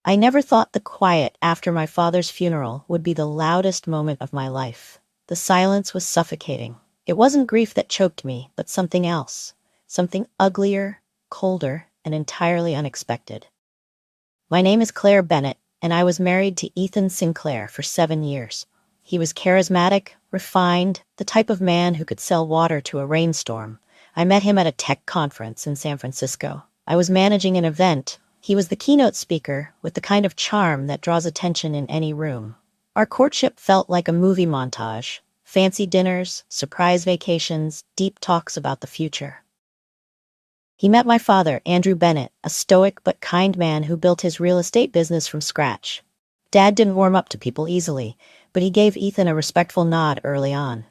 I never thought the quiet after my father's funeral would be the loudest moment of my life. The silence was suffocating. It wasn't grief that choked me, but something else. Something uglier, colder, and entirely unexpected. My name is Claire Bennett, and I was married to Ethan Sinclair for 7 years. He was charismatic, refined, the type of man who could sell water to a rainstorm. I met him at a tech conference in San Francisco. I was managing an event. He was the keynote speaker, with the kind of charm that draws attention in any room. Our courtship felt like a movie montage. Fancy dinners, surprise vacations, deep talks about the future. He met my father, Andrew Bennett, a stoic but kind man who built his real estate business from scratch. Dad didn't warm up to people easily, but he gave Ethan a respectful nod early on.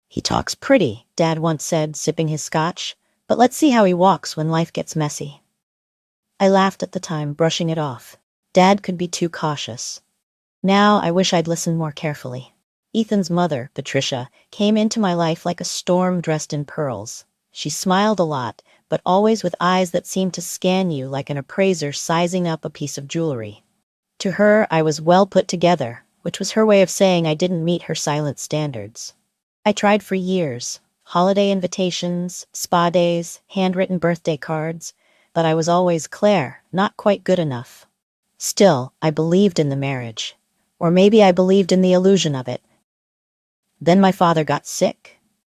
"He talks pretty," Dad once said, sipping his scotch, "but let's see how he walks when life gets messy." I laughed at the time, brushing it off. Dad could be too cautious. Now I wish I'd listened more carefully. Ethan's mother, Patricia, came into my life like a storm dressed in pearls. She smiled a lot, but always with eyes that seemed to scan you like an appraiser sizing up a piece of jewelry. To her, I was well put together, which was her way of saying I didn't meet her silent standards. I tried for years. Holiday invitations, spa days, handwritten birthday cards, but I was always Claire, not quite good enough. Still, I believed in the marriage. Or maybe I believed in the illusion of it. Then my father got sick.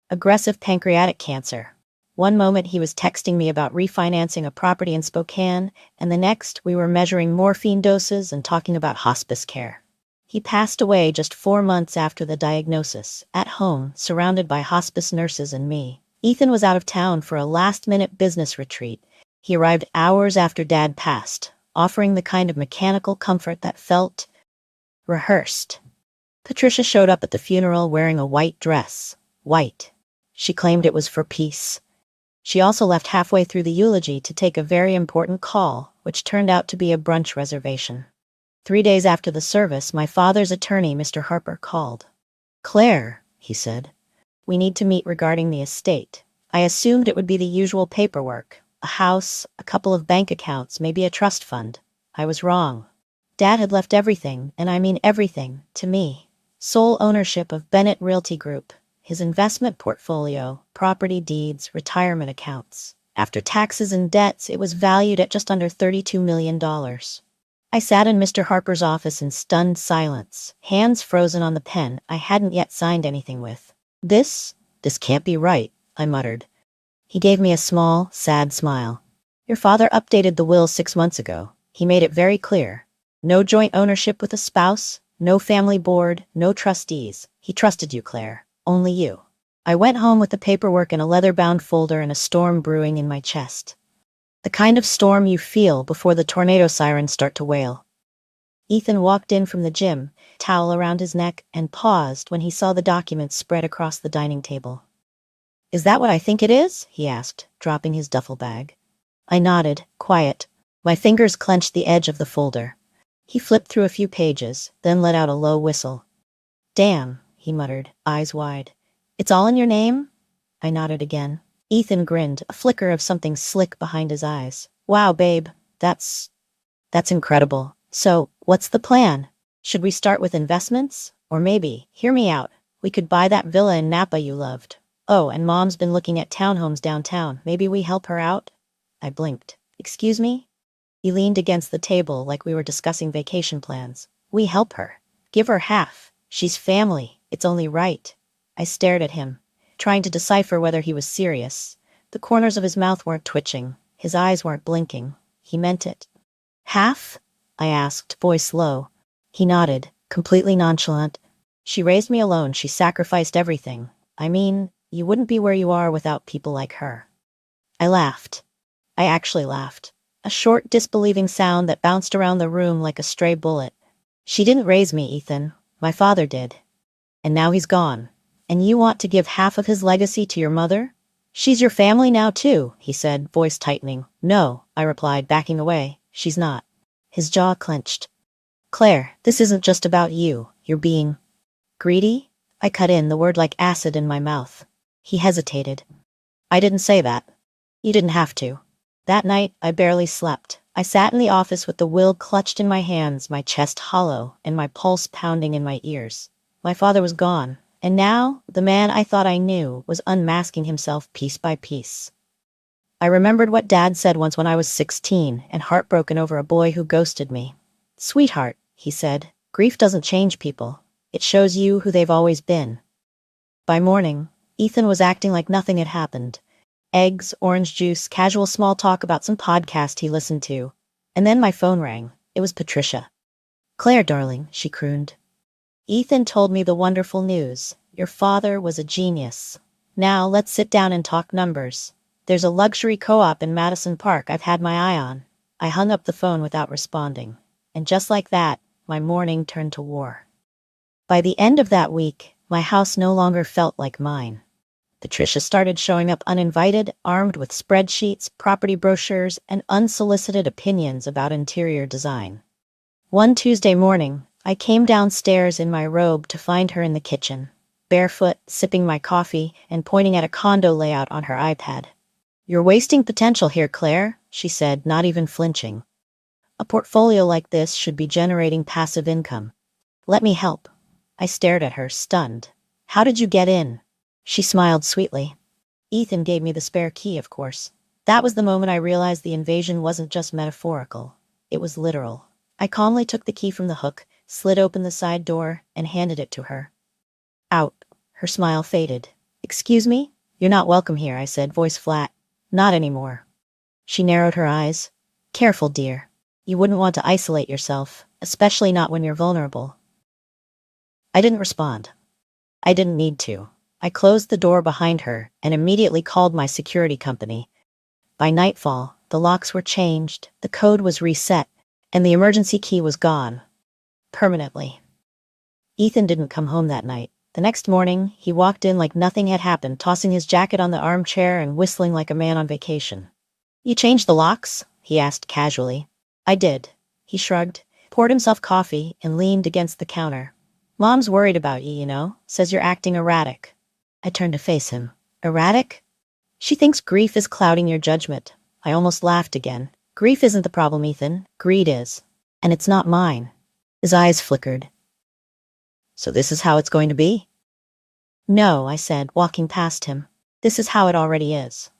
Aggressive pancreatic cancer. One moment he was texting me about refinancing a property in Spokane, and the next we were measuring morphine doses and talking about hospice care. He passed away just 4 months after the diagnosis, at home, surrounded by hospice nurses and me. Ethan was out of town for a last-minute business retreat. He arrived hours after Dad passed, offering the kind of mechanical comfort that felt rehearsed. Patricia showed up at the funeral wearing a white dress. White. She claimed it was for peace. She also left halfway through the eulogy to take a very important call, which turned out to be a brunch reservation. 3 days after the service, my father's attorney, Mr. Harper, called. "Claire," he said, "we need to meet regarding the estate." I assumed it would be the usual paperwork. A house, a couple of bank accounts, maybe a trust fund. I was wrong. Dad had left everything, and I mean everything, to me. Sole ownership of Bennett Realty Group, his investment portfolio, property deeds, retirement accounts. After taxes and debts, it was valued at just under $32 million. I sat in Mr. Harper's office in stunned silence, hands frozen on the pen I hadn't yet signed anything with. This can't be right," I muttered. He gave me a small, sad smile. "Your father updated the will 6 months ago. He made it very clear. No joint ownership with a spouse, no family board, no trustees. He trusted you, Claire. Only you." I went home with the paperwork in a leather-bound folder and a storm brewing in my chest. The kind of storm you feel before the tornado sirens start to wail. Ethan walked in from the gym, towel around his neck, and paused when he saw the documents spread across the dining table. "Is that what I think it is?" he asked, dropping his duffel bag. I nodded, quiet. My fingers clenched the edge of the folder. He flipped through a few pages, then let out a low whistle. "Damn," he muttered, eyes wide. "It's all in your name?" I nodded again. Ethan grinned, a flicker of something slick behind his eyes. "Wow, babe, that's incredible. So, what's the plan? Should we start with investments? Or maybe, hear me out, we could buy that villa in Napa you loved. Oh, and Mom's been looking at townhomes downtown. Maybe we help her out?" I blinked. "Excuse me?" He leaned against the table like we were discussing vacation plans. "We help her. Give her half. She's family. It's only right." I stared at him, trying to decipher whether he was serious. The corners of his mouth weren't twitching. His eyes weren't blinking. He meant it. "Half?" I asked, voice low. He nodded, completely nonchalant. "She raised me alone. She sacrificed everything. I mean, you wouldn't be where you are without people like her." I laughed. I actually laughed. A short, disbelieving sound that bounced around the room like a stray bullet. "She didn't raise me, Ethan. My father did. And now he's gone. And you want to give half of his legacy to your mother? She's your family now too," he said, voice tightening. "No," I replied, backing away. "She's not." His jaw clenched. "Claire, this isn't just about you. You're being greedy?" I cut in, the word like acid in my mouth. He hesitated. "I didn't say that. You didn't have to." That night, I barely slept. I sat in the office with the will clutched in my hands, my chest hollow, and my pulse pounding in my ears. My father was gone, and now the man I thought I knew was unmasking himself piece by piece. I remembered what Dad said once when I was 16 and heartbroken over a boy who ghosted me. "Sweetheart," he said, "grief doesn't change people. It shows you who they've always been." By morning, Ethan was acting like nothing had happened. Eggs, orange juice, casual small talk about some podcast he listened to. And then my phone rang. It was Patricia. "Claire, darling," she crooned. "Ethan told me the wonderful news. Your father was a genius. Now let's sit down and talk numbers. There's a luxury co-op in Madison Park I've had my eye on." I hung up the phone without responding. And just like that, my morning turned to war. By the end of that week, my house no longer felt like mine. Patricia started showing up uninvited, armed with spreadsheets, property brochures, and unsolicited opinions about interior design. One Tuesday morning, I came downstairs in my robe to find her in the kitchen, barefoot, sipping my coffee, and pointing at a condo layout on her iPad. "You're wasting potential here, Claire," she said, not even flinching. "A portfolio like this should be generating passive income." "Let me help." I stared at her, stunned. "How did you get in?" She smiled sweetly. "Ethan gave me the spare key, of course." That was the moment I realized the invasion wasn't just metaphorical. It was literal. I calmly took the key from the hook, slid open the side door, and handed it to her. "Out." Her smile faded. "Excuse me? You're not welcome here," I said, voice flat. "Not anymore." She narrowed her eyes. "Careful, dear. You wouldn't want to isolate yourself, especially not when you're vulnerable." I didn't respond. I didn't need to. I closed the door behind her and immediately called my security company. By nightfall, the locks were changed, the code was reset, and the emergency key was gone. Permanently. Ethan didn't come home that night. The next morning, he walked in like nothing had happened, tossing his jacket on the armchair and whistling like a man on vacation. "You changed the locks?" he asked casually. "I did." He shrugged, poured himself coffee, and leaned against the counter. "Mom's worried about you, says you're acting erratic." I turned to face him. "Erratic?" "She thinks grief is clouding your judgment." I almost laughed again. "Grief isn't the problem, Ethan. Greed is. And it's not mine." His eyes flickered. "So this is how it's going to be?" "No," I said, walking past him. "This is how it already is."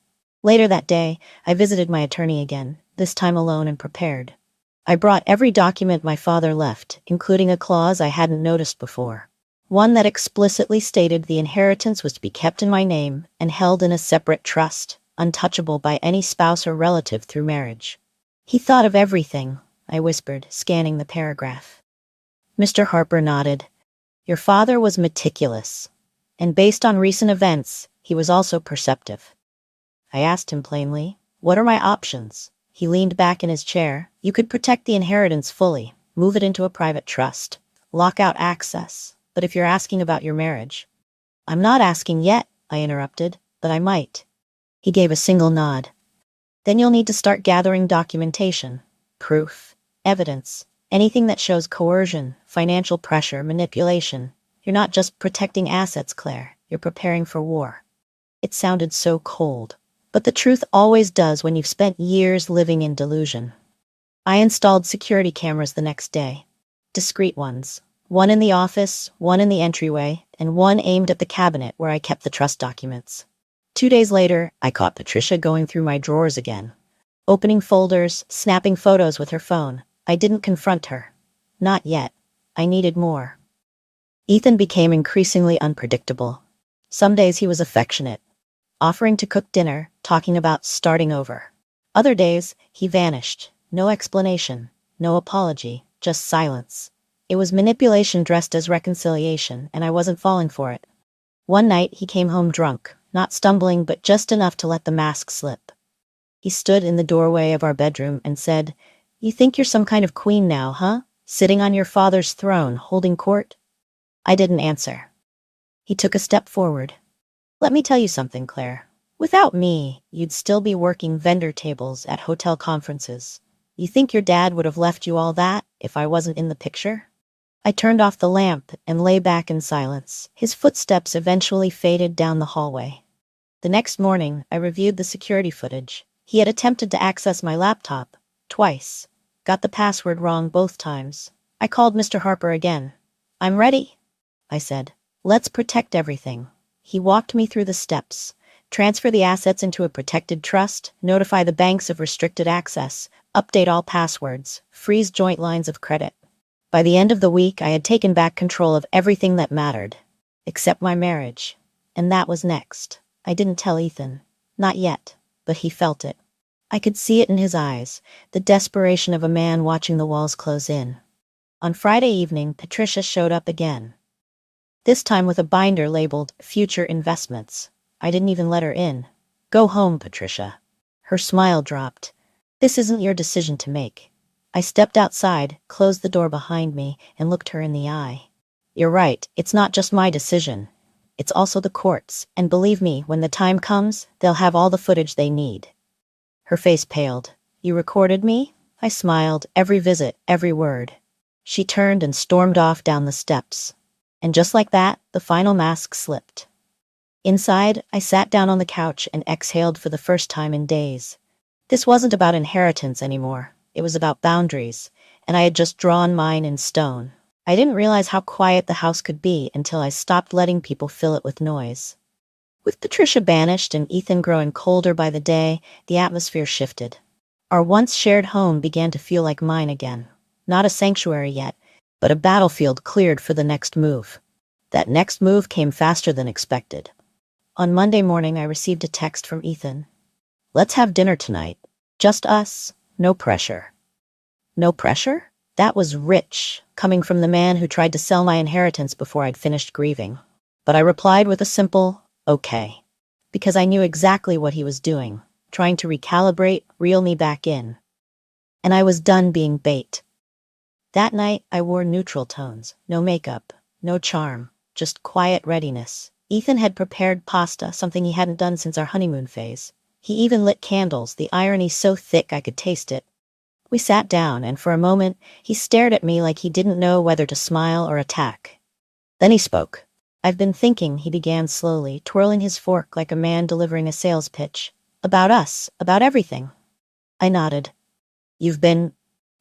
Later that day, I visited my attorney again, this time alone and prepared. I brought every document my father left, including a clause I hadn't noticed before. One that explicitly stated the inheritance was to be kept in my name and held in a separate trust, untouchable by any spouse or relative through marriage. "He thought of everything," I whispered, scanning the paragraph. Mr. Harper nodded. "Your father was meticulous. And based on recent events, he was also perceptive." I asked him plainly, "What are my options?" He leaned back in his chair. "You could protect the inheritance fully, move it into a private trust, lock out access. But if you're asking about your marriage—" "I'm not asking yet," I interrupted, "but I might." He gave a single nod. "Then you'll need to start gathering documentation, proof, evidence, anything that shows coercion, financial pressure, manipulation. You're not just protecting assets, Claire. You're preparing for war." It sounded so cold. But the truth always does when you've spent years living in delusion. I installed security cameras the next day. Discreet ones. One in the office, one in the entryway, and one aimed at the cabinet where I kept the trust documents. 2 days later, I caught Patricia going through my drawers again. Opening folders, snapping photos with her phone. I didn't confront her. Not yet. I needed more. Ethan became increasingly unpredictable. Some days he was affectionate, offering to cook dinner, talking about starting over. Other days, he vanished. No explanation, no apology, just silence. It was manipulation dressed as reconciliation, and I wasn't falling for it. One night, he came home drunk, not stumbling but just enough to let the mask slip. He stood in the doorway of our bedroom and said, "You think you're some kind of queen now, huh? Sitting on your father's throne, holding court?" I didn't answer. He took a step forward. "Let me tell you something, Claire. Without me, you'd still be working vendor tables at hotel conferences. You think your dad would have left you all that if I wasn't in the picture?" I turned off the lamp and lay back in silence. His footsteps eventually faded down the hallway. The next morning, I reviewed the security footage. He had attempted to access my laptop, Twice. Got the password wrong both times. I called Mr. Harper again. "I'm ready," I said. "Let's protect everything." He walked me through the steps. Transfer the assets into a protected trust, notify the banks of restricted access, update all passwords, freeze joint lines of credit. By the end of the week, I had taken back control of everything that mattered. Except my marriage. And that was next. I didn't tell Ethan. Not yet. But he felt it. I could see it in his eyes, the desperation of a man watching the walls close in. On Friday evening, Patricia showed up again. This time with a binder labeled Future Investments. I didn't even let her in. "Go home, Patricia." Her smile dropped. "This isn't your decision to make." I stepped outside, closed the door behind me, and looked her in the eye. "You're right, it's not just my decision. It's also the court's, and believe me, when the time comes, they'll have all the footage they need." Her face paled. "You recorded me?" I smiled, every visit, every word. She turned and stormed off down the steps. And just like that, the final mask slipped. Inside, I sat down on the couch and exhaled for the first time in days. This wasn't about inheritance anymore. It was about boundaries, and I had just drawn mine in stone. I didn't realize how quiet the house could be until I stopped letting people fill it with noise. With Patricia banished and Ethan growing colder by the day, the atmosphere shifted. Our once shared home began to feel like mine again. Not a sanctuary yet, but a battlefield cleared for the next move. That next move came faster than expected. On Monday morning, I received a text from Ethan. "Let's have dinner tonight. Just us. No pressure." No pressure? That was rich, coming from the man who tried to sell my inheritance before I'd finished grieving. But I replied with a simple, "Okay." Because I knew exactly what he was doing, trying to recalibrate, reel me back in. And I was done being bait. That night, I wore neutral tones. No makeup, no charm, just quiet readiness. Ethan had prepared pasta, something he hadn't done since our honeymoon phase. He even lit candles, the irony so thick I could taste it. We sat down, and for a moment, he stared at me like he didn't know whether to smile or attack. Then he spoke. "I've been thinking," he began slowly, twirling his fork like a man delivering a sales pitch. "About us, about everything." I nodded. "You've been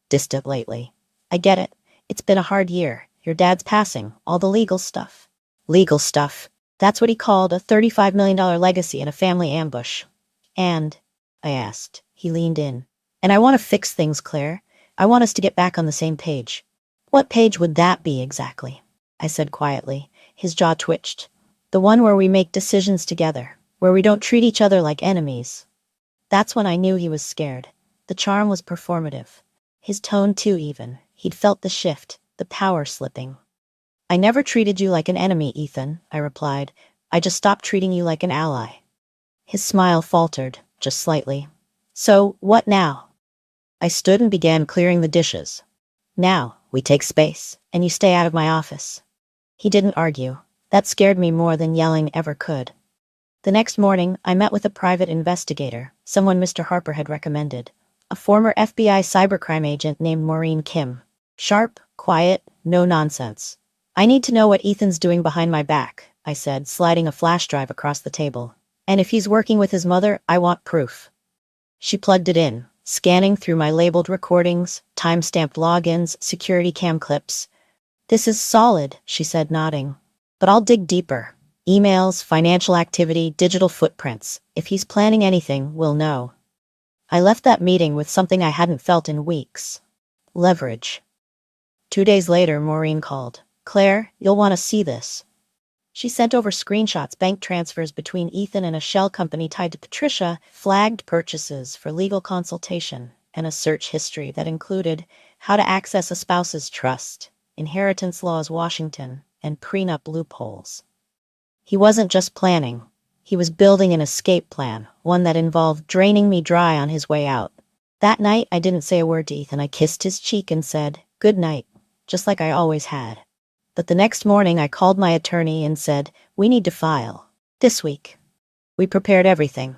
distant lately. I get it. It's been a hard year. Your dad's passing, all the legal stuff." Legal stuff. That's what he called a $35 million legacy and a family ambush. "And?" I asked. He leaned in. "And I want to fix things, Claire. I want us to get back on the same page." "What page would that be exactly?" I said quietly. His jaw twitched. "The one where we make decisions together, where we don't treat each other like enemies." That's when I knew he was scared. The charm was performative. His tone too even. He'd felt the shift, the power slipping. "I never treated you like an enemy, Ethan," I replied. "I just stopped treating you like an ally." His smile faltered, just slightly. "So, what now?" I stood and began clearing the dishes. "Now, we take space, and you stay out of my office." He didn't argue. That scared me more than yelling ever could. The next morning, I met with a private investigator, someone Mr. Harper had recommended. A former FBI cybercrime agent named Maureen Kim. Sharp, quiet, no nonsense. "I need to know what Ethan's doing behind my back," I said, sliding a flash drive across the table. "And if he's working with his mother, I want proof." She plugged it in, scanning through my labeled recordings, time-stamped logins, security cam clips. "This is solid," she said, nodding. "But I'll dig deeper. Emails, financial activity, digital footprints. If he's planning anything, we'll know." I left that meeting with something I hadn't felt in weeks. Leverage. 2 days later, Maureen called. "Claire, you'll want to see this." She sent over screenshots, bank transfers between Ethan and a shell company tied to Patricia, flagged purchases for legal consultation, and a search history that included how to access a spouse's trust, inheritance laws Washington, and prenup loopholes. He wasn't just planning. He was building an escape plan, one that involved draining me dry on his way out. That night, I didn't say a word to Ethan. I kissed his cheek and said, "Good night," just like I always had. But the next morning, I called my attorney and said, "We need to file. This week." We prepared everything.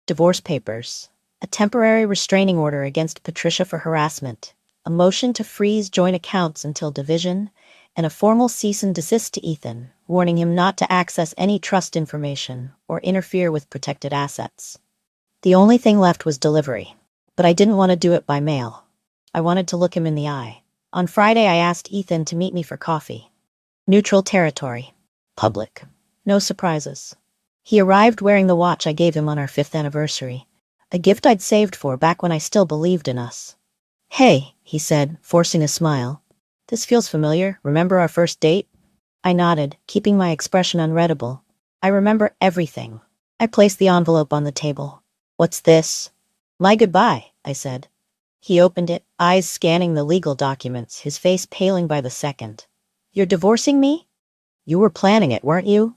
Divorce papers, a temporary restraining order against Patricia for harassment, a motion to freeze joint accounts until division, and a formal cease and desist to Ethan, warning him not to access any trust information or interfere with protected assets. The only thing left was delivery. But I didn't want to do it by mail. I wanted to look him in the eye. On Friday, I asked Ethan to meet me for coffee. Neutral territory. Public. No surprises. He arrived wearing the watch I gave him on our 5th anniversary, a gift I'd saved for back when I still believed in us. "Hey," he said, forcing a smile. "This feels familiar. Remember our first date?" I nodded, keeping my expression unreadable. "I remember everything." I placed the envelope on the table. "What's this?" "My goodbye," I said. He opened it, eyes scanning the legal documents, his face paling by the second. "You're divorcing me?" "You were planning it, weren't you?"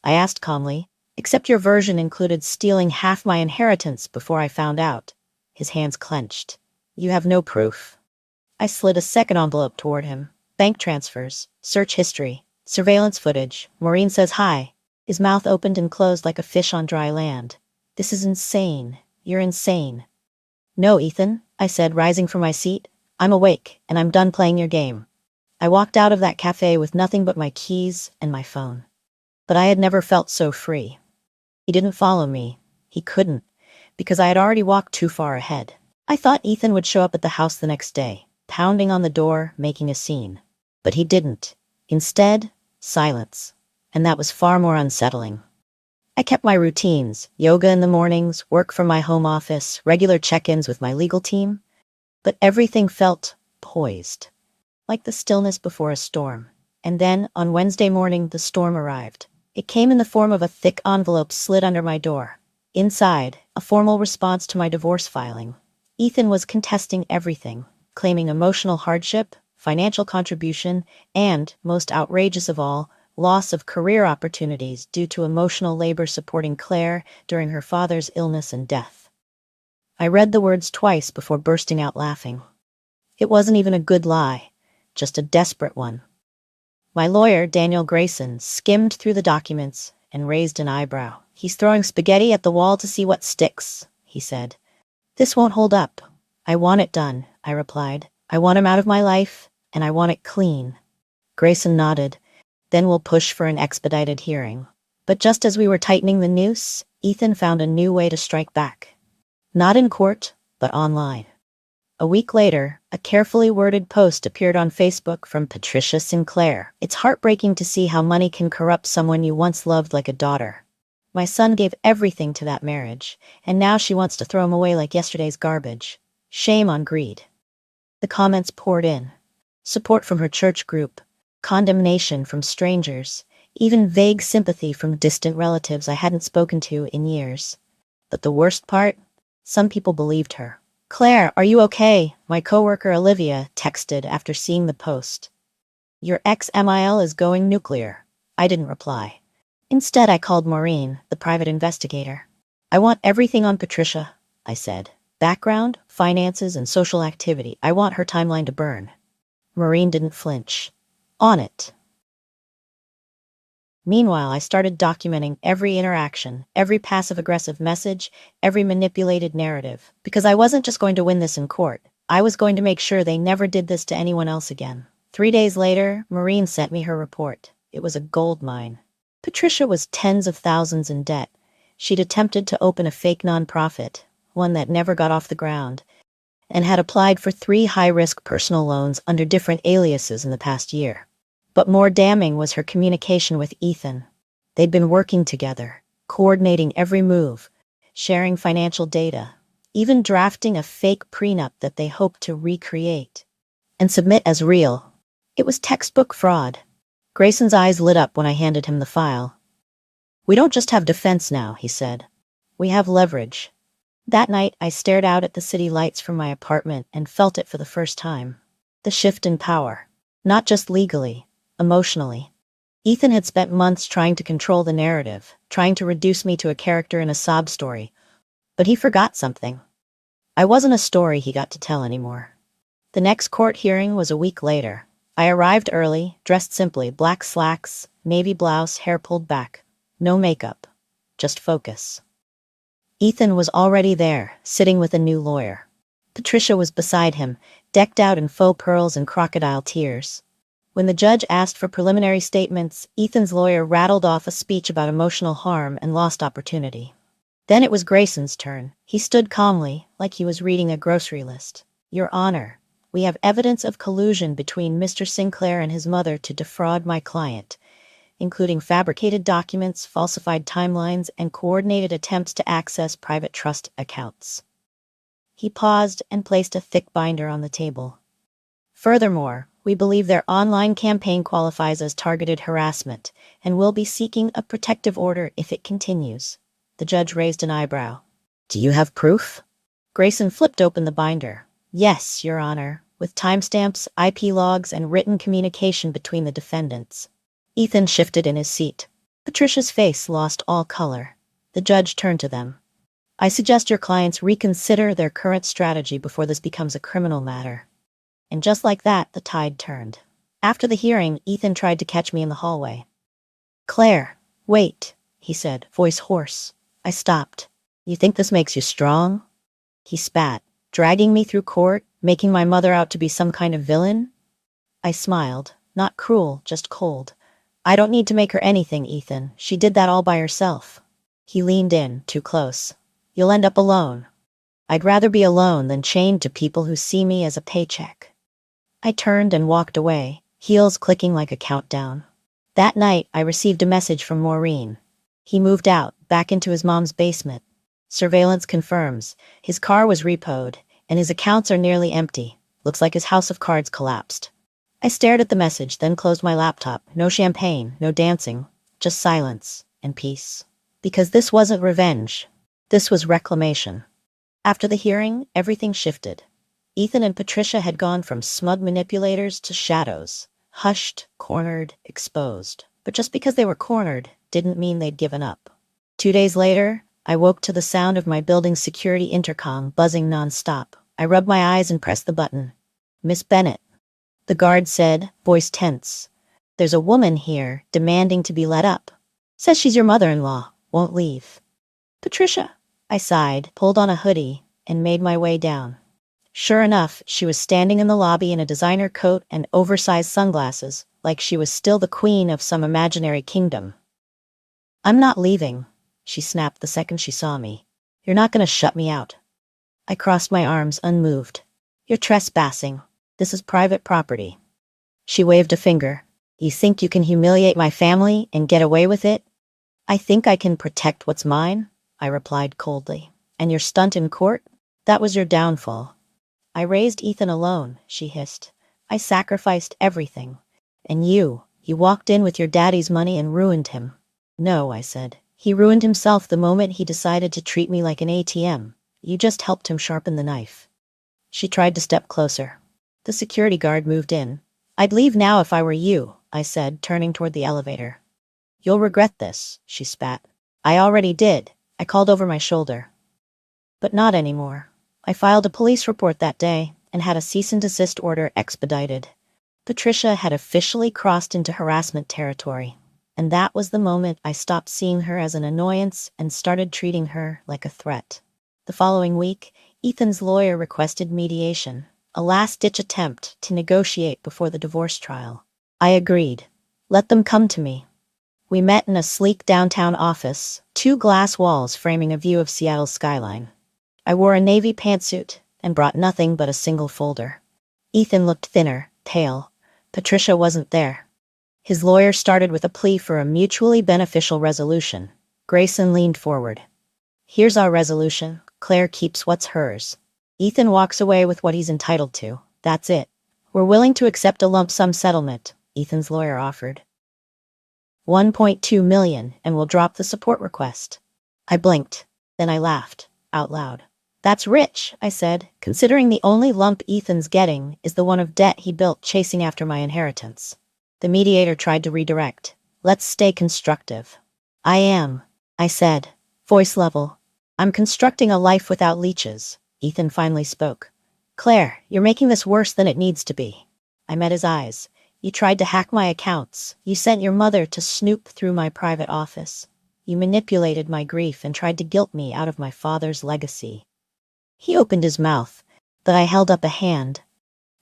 I asked calmly. "Except your version included stealing half my inheritance before I found out." His hands clenched. "You have no proof." I slid a second envelope toward him. "Bank transfers, search history, surveillance footage. Maureen says hi." His mouth opened and closed like a fish on dry land. "This is insane. You're insane." "No, Ethan," I said, rising from my seat. "I'm awake, and I'm done playing your game." I walked out of that cafe with nothing but my keys and my phone. But I had never felt so free. He didn't follow me. He couldn't, because I had already walked too far ahead. I thought Ethan would show up at the house the next day, pounding on the door, making a scene. But he didn't. Instead, silence. And that was far more unsettling. I kept my routines, yoga in the mornings, work from my home office, regular check-ins with my legal team. But everything felt poised, like the stillness before a storm. And then, on Wednesday morning, the storm arrived. It came in the form of a thick envelope slid under my door. Inside, a formal response to my divorce filing. Ethan was contesting everything, claiming emotional hardship, financial contribution, and, most outrageous of all, loss of career opportunities due to emotional labor supporting Claire during her father's illness and death. I read the words twice before bursting out laughing. It wasn't even a good lie, just a desperate one. My lawyer, Daniel Grayson, skimmed through the documents and raised an eyebrow. "He's throwing spaghetti at the wall to see what sticks," he said. "This won't hold up." "I want it done," I replied. "I want him out of my life, and I want it clean." Grayson nodded. "Then we'll push for an expedited hearing." But just as we were tightening the noose, Ethan found a new way to strike back. Not in court, but online. A week later, a carefully worded post appeared on Facebook from Patricia Sinclair. "It's heartbreaking to see how money can corrupt someone you once loved like a daughter. My son gave everything to that marriage, and now she wants to throw him away like yesterday's garbage. Shame on greed." The comments poured in. Support from her church group, condemnation from strangers, even vague sympathy from distant relatives I hadn't spoken to in years. But the worst part? Some people believed her. "Claire, are you okay?" my coworker Olivia texted after seeing the post. "Your ex-MIL is going nuclear." I didn't reply. Instead, I called Maureen, the private investigator. "I want everything on Patricia," I said. "Background, finances, and social activity. I want her timeline to burn." Maureen didn't flinch. "On it." Meanwhile, I started documenting every interaction, every passive-aggressive message, every manipulated narrative. Because I wasn't just going to win this in court. I was going to make sure they never did this to anyone else again. 3 days later, Maureen sent me her report. It was a gold mine. Patricia was tens of thousands in debt. She'd attempted to open a fake nonprofit, one that never got off the ground, and had applied for 3 high-risk personal loans under different aliases in the past year. But more damning was her communication with Ethan. They'd been working together, coordinating every move, sharing financial data, even drafting a fake prenup that they hoped to recreate and submit as real. It was textbook fraud. Grayson's eyes lit up when I handed him the file. "We don't just have defense now," he said. "We have leverage." That night, I stared out at the city lights from my apartment and felt it for the first time. The shift in power. Not just legally, emotionally. Ethan had spent months trying to control the narrative, trying to reduce me to a character in a sob story. But he forgot something. I wasn't a story he got to tell anymore. The next court hearing was a week later. I arrived early, dressed simply, black slacks, navy blouse, hair pulled back. No makeup. Just focus. Ethan was already there, sitting with a new lawyer. Patricia was beside him, decked out in faux pearls and crocodile tears. When the judge asked for preliminary statements, Ethan's lawyer rattled off a speech about emotional harm and lost opportunity. Then it was Grayson's turn. He stood calmly, like he was reading a grocery list. Your Honor, we have evidence of collusion between Mr. Sinclair and his mother to defraud my client, including fabricated documents, falsified timelines, and coordinated attempts to access private trust accounts. He paused and placed a thick binder on the table. Furthermore, we believe their online campaign qualifies as targeted harassment and will be seeking a protective order if it continues. The judge raised an eyebrow. Do you have proof? Grayson flipped open the binder. Yes, Your Honor, with timestamps, IP logs, and written communication between the defendants. Ethan shifted in his seat. Patricia's face lost all color. The judge turned to them. I suggest your clients reconsider their current strategy before this becomes a criminal matter. And just like that, the tide turned. After the hearing, Ethan tried to catch me in the hallway. Claire, wait, he said, voice hoarse. I stopped. You think this makes you strong? He spat, dragging me through court, making my mother out to be some kind of villain? I smiled, not cruel, just cold. I don't need to make her anything, Ethan. She did that all by herself. He leaned in, too close. You'll end up alone. I'd rather be alone than chained to people who see me as a paycheck. I turned and walked away, heels clicking like a countdown. That night, I received a message from Maureen. He moved out, back into his mom's basement. Surveillance confirms. His car was repoed, and his accounts are nearly empty. Looks like his house of cards collapsed. I stared at the message, then closed my laptop. No champagne, no dancing, just silence and peace. Because this wasn't revenge. This was reclamation. After the hearing, everything shifted. Ethan and Patricia had gone from smug manipulators to shadows. Hushed, cornered, exposed. But just because they were cornered didn't mean they'd given up. 2 days later, I woke to the sound of my building's security intercom buzzing nonstop. I rubbed my eyes and pressed the button. Miss Bennett. The guard said, voice tense. There's a woman here, demanding to be let up. Says she's your mother-in-law, won't leave. Patricia. I sighed, pulled on a hoodie, and made my way down. Sure enough, she was standing in the lobby in a designer coat and oversized sunglasses, like she was still the queen of some imaginary kingdom. I'm not leaving, she snapped the second she saw me. You're not going to shut me out. I crossed my arms, unmoved. You're trespassing. This is private property. She waved a finger. You think you can humiliate my family and get away with it? I think I can protect what's mine, I replied coldly. And your stunt in court? That was your downfall. I raised Ethan alone, she hissed. I sacrificed everything. And you walked in with your daddy's money and ruined him. No, I said. He ruined himself the moment he decided to treat me like an ATM. You just helped him sharpen the knife. She tried to step closer. The security guard moved in. I'd leave now if I were you, I said, turning toward the elevator. You'll regret this, she spat. I already did. I called over my shoulder. But not anymore. I filed a police report that day and had a cease and desist order expedited. Patricia had officially crossed into harassment territory, and that was the moment I stopped seeing her as an annoyance and started treating her like a threat. The following week, Ethan's lawyer requested mediation, a last-ditch attempt to negotiate before the divorce trial. I agreed. Let them come to me. We met in a sleek downtown office, 2 glass walls framing a view of Seattle's skyline. I wore a navy pantsuit and brought nothing but a single folder. Ethan looked thinner, pale. Patricia wasn't there. His lawyer started with a plea for a mutually beneficial resolution. Grayson leaned forward. Here's our resolution. Claire keeps what's hers. Ethan walks away with what he's entitled to. That's it. We're willing to accept a lump sum settlement, Ethan's lawyer offered. $1.2 million, and we'll drop the support request. I blinked. Then I laughed, out loud. That's rich, I said, considering the only lump Ethan's getting is the one of debt he built chasing after my inheritance. The mediator tried to redirect. Let's stay constructive. I am, I said, voice level. I'm constructing a life without leeches. Ethan finally spoke. Claire, you're making this worse than it needs to be. I met his eyes. You tried to hack my accounts. You sent your mother to snoop through my private office. You manipulated my grief and tried to guilt me out of my father's legacy. He opened his mouth, but I held up a hand.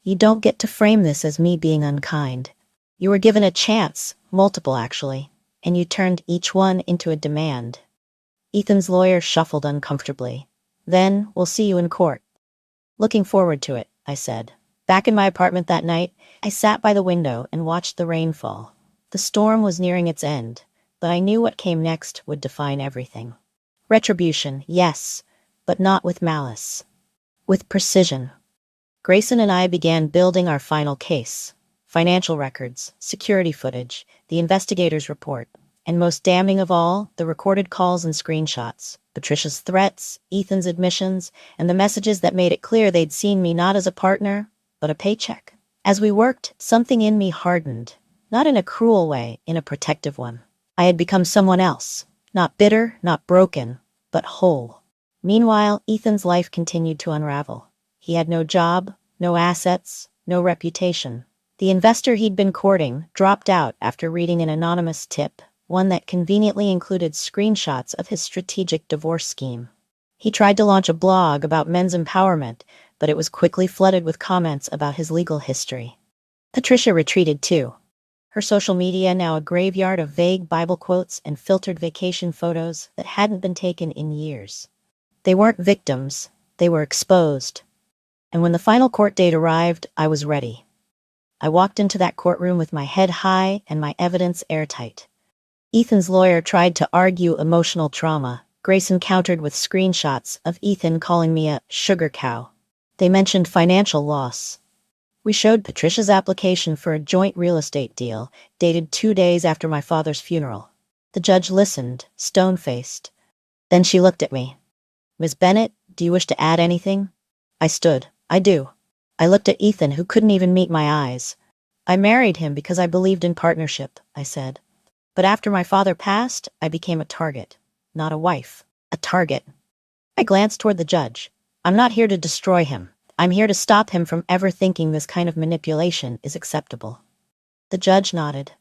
You don't get to frame this as me being unkind. You were given a chance, multiple actually, and you turned each one into a demand. Ethan's lawyer shuffled uncomfortably. Then, we'll see you in court. Looking forward to it, I said. Back in my apartment that night, I sat by the window and watched the rain fall. The storm was nearing its end, but I knew what came next would define everything. Retribution, yes, but not with malice. With precision. Grayson and I began building our final case. Financial records, security footage, the investigator's report, and most damning of all, the recorded calls and screenshots, Patricia's threats, Ethan's admissions, and the messages that made it clear they'd seen me not as a partner, but a paycheck. As we worked, something in me hardened. Not in a cruel way, in a protective one. I had become someone else. Not bitter, not broken, but whole. Meanwhile, Ethan's life continued to unravel. He had no job, no assets, no reputation. The investor he'd been courting dropped out after reading an anonymous tip, one that conveniently included screenshots of his strategic divorce scheme. He tried to launch a blog about men's empowerment, but it was quickly flooded with comments about his legal history. Patricia retreated too. Her social media now a graveyard of vague Bible quotes and filtered vacation photos that hadn't been taken in years. They weren't victims, they were exposed. And when the final court date arrived, I was ready. I walked into that courtroom with my head high and my evidence airtight. Ethan's lawyer tried to argue emotional trauma. Grayson countered with screenshots of Ethan calling me a sugar cow. They mentioned financial loss. We showed Patricia's application for a joint real estate deal, dated 2 days after my father's funeral. The judge listened, stone-faced. Then she looked at me. "Ms. Bennett, do you wish to add anything?" I stood. "I do." I looked at Ethan, who couldn't even meet my eyes. "I married him because I believed in partnership," I said. "But after my father passed, I became a target. Not a wife. A target." I glanced toward the judge. "I'm not here to destroy him. I'm here to stop him from ever thinking this kind of manipulation is acceptable." The judge nodded.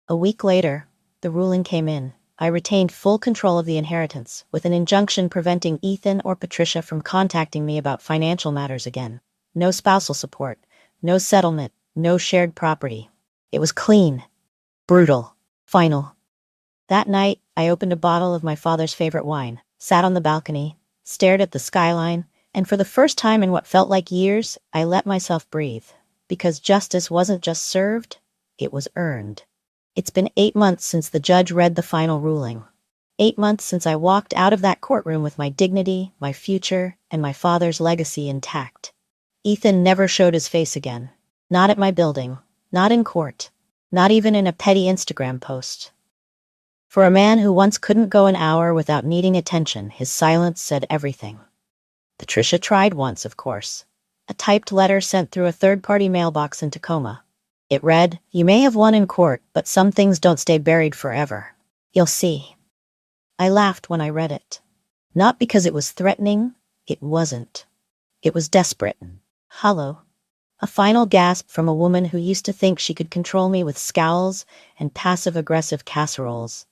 A week later, the ruling came in. I retained full control of the inheritance, with an injunction preventing Ethan or Patricia from contacting me about financial matters again. No spousal support, no settlement, no shared property. It was clean, brutal, final. That night, I opened a bottle of my father's favorite wine, sat on the balcony, stared at the skyline, and for the first time in what felt like years, I let myself breathe. Because justice wasn't just served, it was earned. It's been 8 months since the judge read the final ruling. 8 months since I walked out of that courtroom with my dignity, my future, and my father's legacy intact. Ethan never showed his face again. Not at my building, not in court, not even in a petty Instagram post. For a man who once couldn't go an hour without needing attention, his silence said everything. Patricia tried once, of course. A typed letter sent through a third-party mailbox in Tacoma. It read, "You may have won in court, but some things don't stay buried forever. You'll see." I laughed when I read it. Not because it was threatening, it wasn't. It was desperate. Hollow. A final gasp from a woman who used to think she could control me with scowls and passive-aggressive casseroles.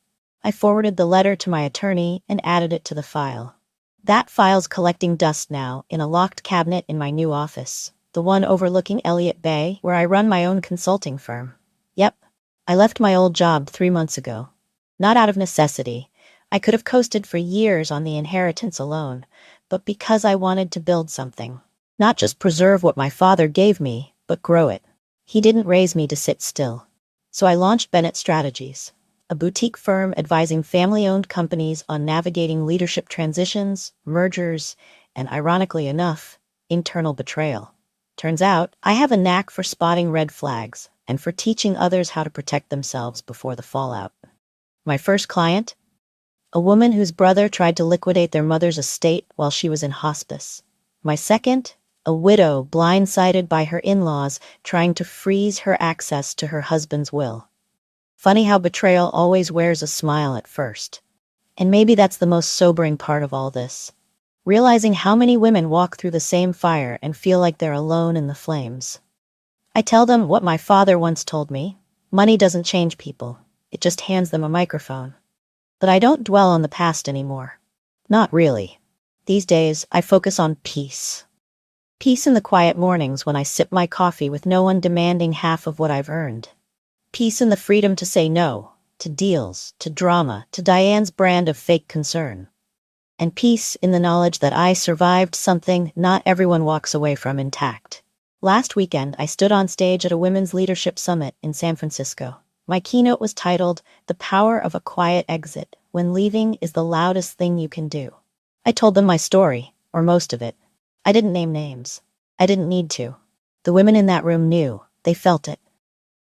I forwarded the letter to my attorney and added it to the file. That file's collecting dust now in a locked cabinet in my new office, the one overlooking Elliott Bay, where I run my own consulting firm. Yep, I left my old job 3 months ago. Not out of necessity. I could have coasted for years on the inheritance alone, but because I wanted to build something. Not just preserve what my father gave me, but grow it. He didn't raise me to sit still. So I launched Bennett Strategies, a boutique firm advising family-owned companies on navigating leadership transitions, mergers, and ironically enough, internal betrayal. Turns out, I have a knack for spotting red flags and for teaching others how to protect themselves before the fallout. My first client? A woman whose brother tried to liquidate their mother's estate while she was in hospice. My second? A widow blindsided by her in-laws trying to freeze her access to her husband's will. Funny how betrayal always wears a smile at first. And maybe that's the most sobering part of all this. Realizing how many women walk through the same fire and feel like they're alone in the flames. I tell them what my father once told me. Money doesn't change people. It just hands them a microphone. But I don't dwell on the past anymore. Not really. These days, I focus on peace. Peace in the quiet mornings when I sip my coffee with no one demanding half of what I've earned. Peace in the freedom to say no, to deals, to drama, to Diane's brand of fake concern. and peace in the knowledge that I survived something not everyone walks away from intact. Last weekend, I stood on stage at a women's leadership summit in San Francisco. My keynote was titled, "The Power of a Quiet Exit, When Leaving is the Loudest Thing You Can Do." I told them my story, or most of it. I didn't name names. I didn't need to. The women in that room knew. They felt it.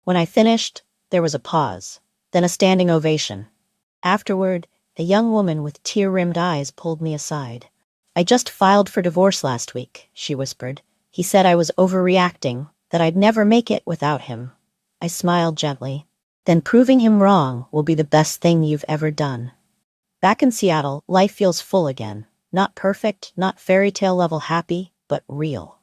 When I finished, there was a pause, then a standing ovation. Afterward, a young woman with tear-rimmed eyes pulled me aside. "I just filed for divorce last week," she whispered. "He said I was overreacting, that I'd never make it without him." I smiled gently. "Then proving him wrong will be the best thing you've ever done." Back in Seattle, life feels full again. Not perfect, not fairy tale level happy, but real.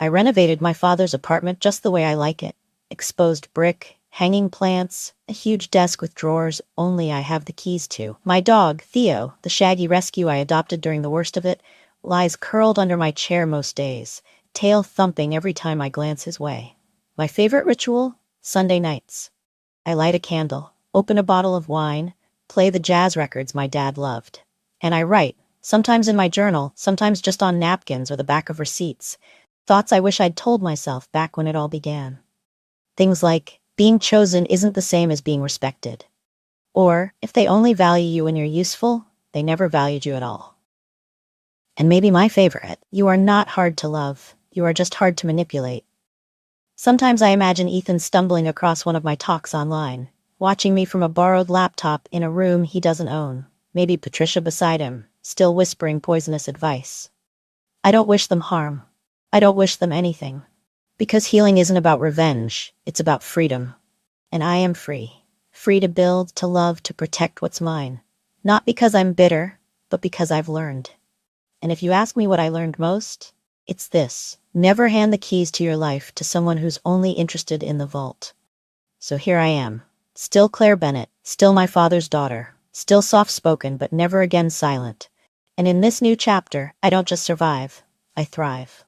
I renovated my father's apartment just the way I like it. Exposed brick, hanging plants, a huge desk with drawers only I have the keys to. My dog, Theo, the shaggy rescue I adopted during the worst of it, lies curled under my chair most days, tail thumping every time I glance his way. My favorite ritual? Sunday nights. I light a candle, open a bottle of wine, play the jazz records my dad loved. And I write, sometimes in my journal, sometimes just on napkins or the back of receipts. Thoughts I wish I'd told myself back when it all began. Things like, being chosen isn't the same as being respected. Or, if they only value you when you're useful, they never valued you at all. And maybe my favorite, you are not hard to love, you are just hard to manipulate. Sometimes I imagine Ethan stumbling across one of my talks online, watching me from a borrowed laptop in a room he doesn't own. Maybe Patricia beside him, still whispering poisonous advice. I don't wish them harm. I don't wish them anything. Because healing isn't about revenge, it's about freedom. And I am free. Free to build, to love, to protect what's mine. Not because I'm bitter, but because I've learned. And if you ask me what I learned most, it's this. Never hand the keys to your life to someone who's only interested in the vault. So here I am. Still Claire Bennett, still my father's daughter, still soft-spoken but never again silent. And in this new chapter, I don't just survive, I thrive.